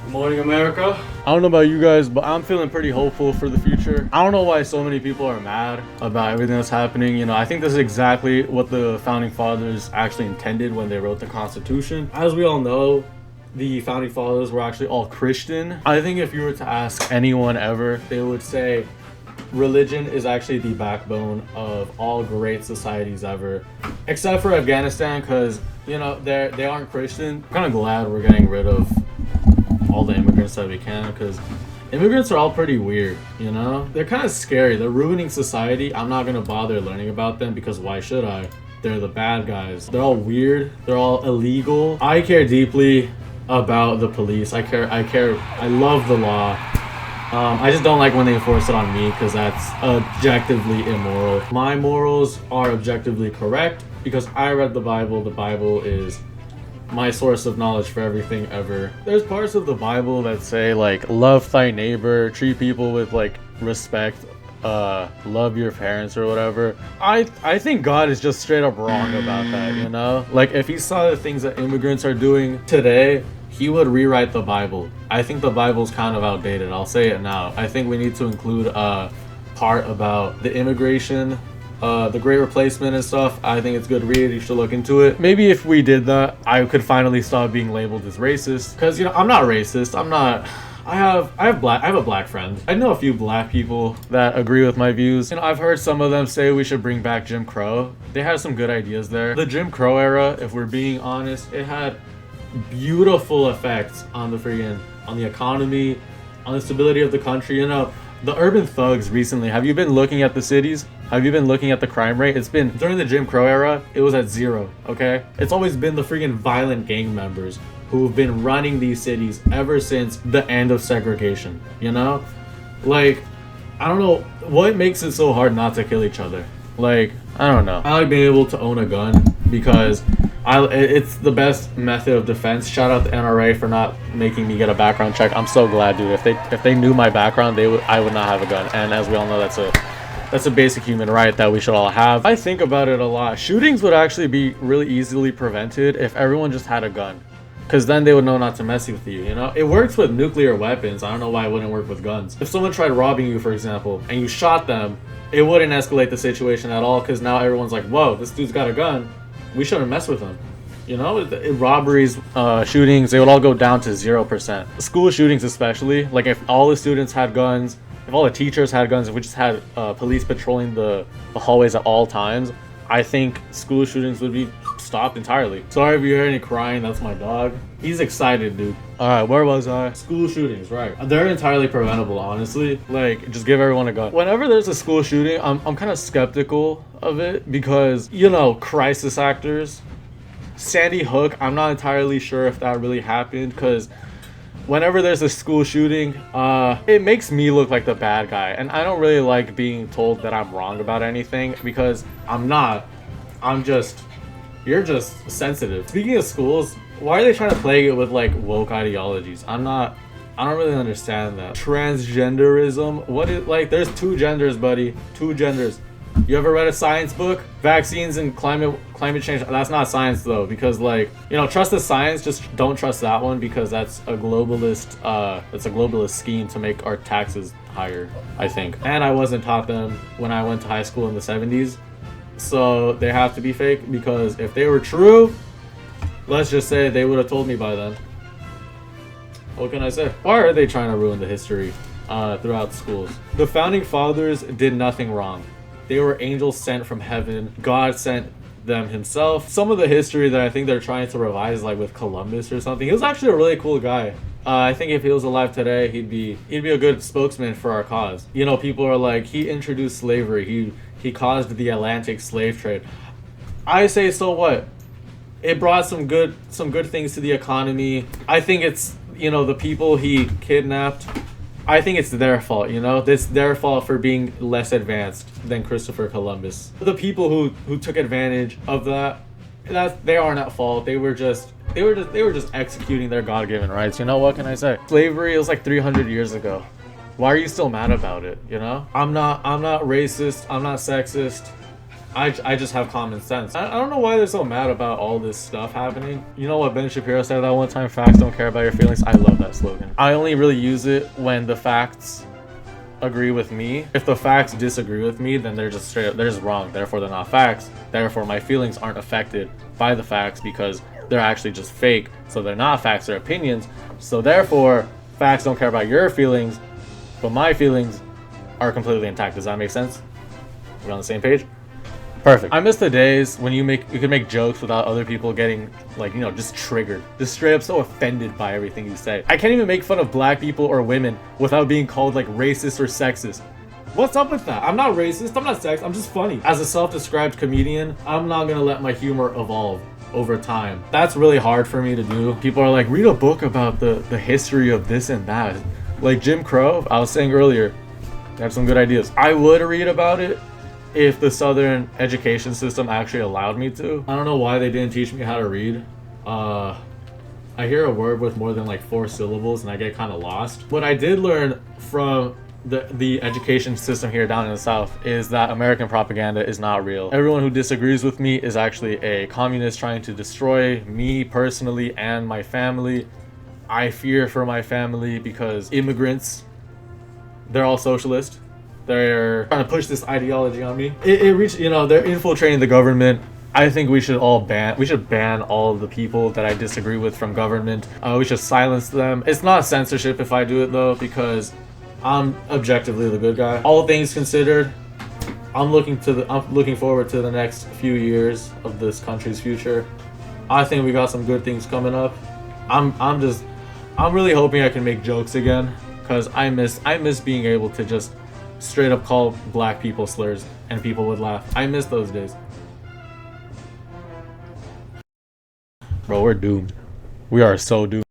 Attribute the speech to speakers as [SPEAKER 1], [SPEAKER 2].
[SPEAKER 1] Good morning, America. I don't know about you guys, but I'm feeling pretty hopeful for the future. I don't know why so many people are mad about everything that's happening. You know, I think this is exactly what the founding fathers actually intended when they wrote the Constitution. As we all know, the founding fathers were actually all Christian. I think if you were to ask anyone ever, they would say religion is actually the backbone of all great societies ever, except for Afghanistan, because you know they aren't Christian. I'm kind of glad we're getting rid of all the immigrants that we can, because immigrants are all pretty weird, you know? They're kind of scary. They're ruining society. I'm not gonna bother learning about them because why should I? They're the bad guys. They're all weird. They're all illegal. I care deeply about the police. I love the law. I just don't like when they enforce it on me because that's objectively immoral. My morals are objectively correct because I read the Bible. The Bible is my source of knowledge for everything ever. There's parts of the Bible that say like love thy neighbor, treat people with like respect, love your parents or whatever. I think God is just straight up wrong about that, you know? Like if he saw the things that immigrants are doing today, he would rewrite the Bible. I think the Bible's kind of outdated. I'll say it now. I think we need to include a part about the immigration, the Great Replacement and stuff. I think it's good read. You should look into it. Maybe if we did that, I could finally stop being labeled as racist. Because, you know, I'm not racist. I'm not... I have a black friend. I know a few black people that agree with my views. You know, I've heard some of them say we should bring back Jim Crow. They had some good ideas there. The Jim Crow era, if we're being honest, it had beautiful effects on the economy, on the stability of the country. You know, the urban thugs recently, have you been looking at the cities? Have you been looking at the crime rate? It's been, during the Jim Crow era, it was at 0, okay? It's always been the freaking violent gang members who've been running these cities ever since the end of segregation, you know? Like, I don't know, what makes it so hard not to kill each other? Like, I don't know. I like being able to own a gun because it's the best method of defense. Shout out the NRA for not making me get a background check. I'm so glad, dude. If they knew my background, I would not have a gun. And as we all know, that's a basic human right that we should all have. I think about it a lot. Shootings would actually be really easily prevented if everyone just had a gun, because then they would know not to mess with you, you know? It works with nuclear weapons. I don't know why it wouldn't work with guns. If someone tried robbing you, for example, and you shot them, it wouldn't escalate the situation at all, because now everyone's like, whoa, this dude's got a gun. We shouldn't mess with him. You know, robberies, shootings, they would all go down to 0%. School shootings especially, like if all the students had guns, if all the teachers had guns, if we just had police patrolling the hallways at all times, I think school shootings would be stopped entirely. Sorry if you hear any crying, that's my dog. He's excited, dude. Alright, where was I? School shootings, right. They're entirely preventable, honestly. Like, just give everyone a gun. Whenever there's a school shooting, I'm kind of skeptical of it because, you know, crisis actors. Sandy Hook, I'm not entirely sure if that really happened, because whenever there's a school shooting, it makes me look like the bad guy, and I don't really like being told that I'm wrong about anything, because I'm not. You're just sensitive. Speaking of schools, why are they trying to plague it with like woke ideologies? I don't really understand that. Transgenderism, what is, like, there's 2 genders, buddy, 2 genders. You ever read a science book? Vaccines and climate change, that's not science though, because like, you know, trust the science, just don't trust that one, because that's a globalist scheme to make our taxes higher, I think. And I wasn't taught them when I went to high school in the 70s. So they have to be fake, because if they were true, let's just say they would have told me by then. What can I say? Why are they trying to ruin the history throughout schools? The founding fathers did nothing wrong. They were angels sent from heaven. God sent them himself. Some of the history that I think they're trying to revise, like with Columbus or something, he was actually a really cool guy. I think if he was alive today, he'd be a good spokesman for our cause. You know, people are like, he introduced slavery. He caused the Atlantic slave trade. I say, so what? It brought some good things to the economy. I think it's, you know, the people he kidnapped, I think it's their fault, you know? It's their fault for being less advanced than Christopher Columbus. The people who took advantage of they aren't at fault. They were just executing their God-given rights. You know, what can I say? Slavery was like 300 years ago. Why are you still mad about it, you know? I'm not racist, I'm not sexist. I just have common sense. I don't know why they're so mad about all this stuff happening. You know what Ben Shapiro said that one time? Facts don't care about your feelings. I love that slogan. I only really use it when the facts agree with me. If the facts disagree with me, then they're just wrong. Therefore, they're not facts. Therefore, my feelings aren't affected by the facts because they're actually just fake. So they're not facts, they're opinions. So therefore, facts don't care about your feelings, but my feelings are completely intact. Does that make sense? We're on the same page? Perfect. I miss the days when you could make jokes without other people getting, like, you know, just triggered, just straight up so offended by everything you say. I can't even make fun of black people or women without being called like racist or sexist. What's up with that? I'm not racist, I'm not sexist, I'm just funny. As a self-described comedian, I'm not gonna let my humor evolve over time. That's really hard for me to do. People are like, read a book about the history of this and that. Like Jim Crow, I was saying earlier, they have some good ideas. I would read about it if the Southern education system actually allowed me to. I don't know why they didn't teach me how to read. I hear a word with more than like 4 syllables and I get kind of lost. What I did learn from the education system here down in the South is that American propaganda is not real. Everyone who disagrees with me is actually a communist trying to destroy me personally and my family. I fear for my family because immigrants, they're all socialist. They're trying to push this ideology on me. They're infiltrating the government. I think we should ban all of the people that I disagree with from government. We should silence them. It's not censorship if I do it though, because I'm objectively the good guy. All things considered, I'm looking forward to the next few years of this country's future. I think we got some good things coming up. I'm really hoping I can make jokes again, because I miss being able to just straight up call black people slurs and people would laugh. I miss those days. Bro, we're doomed. We are so doomed.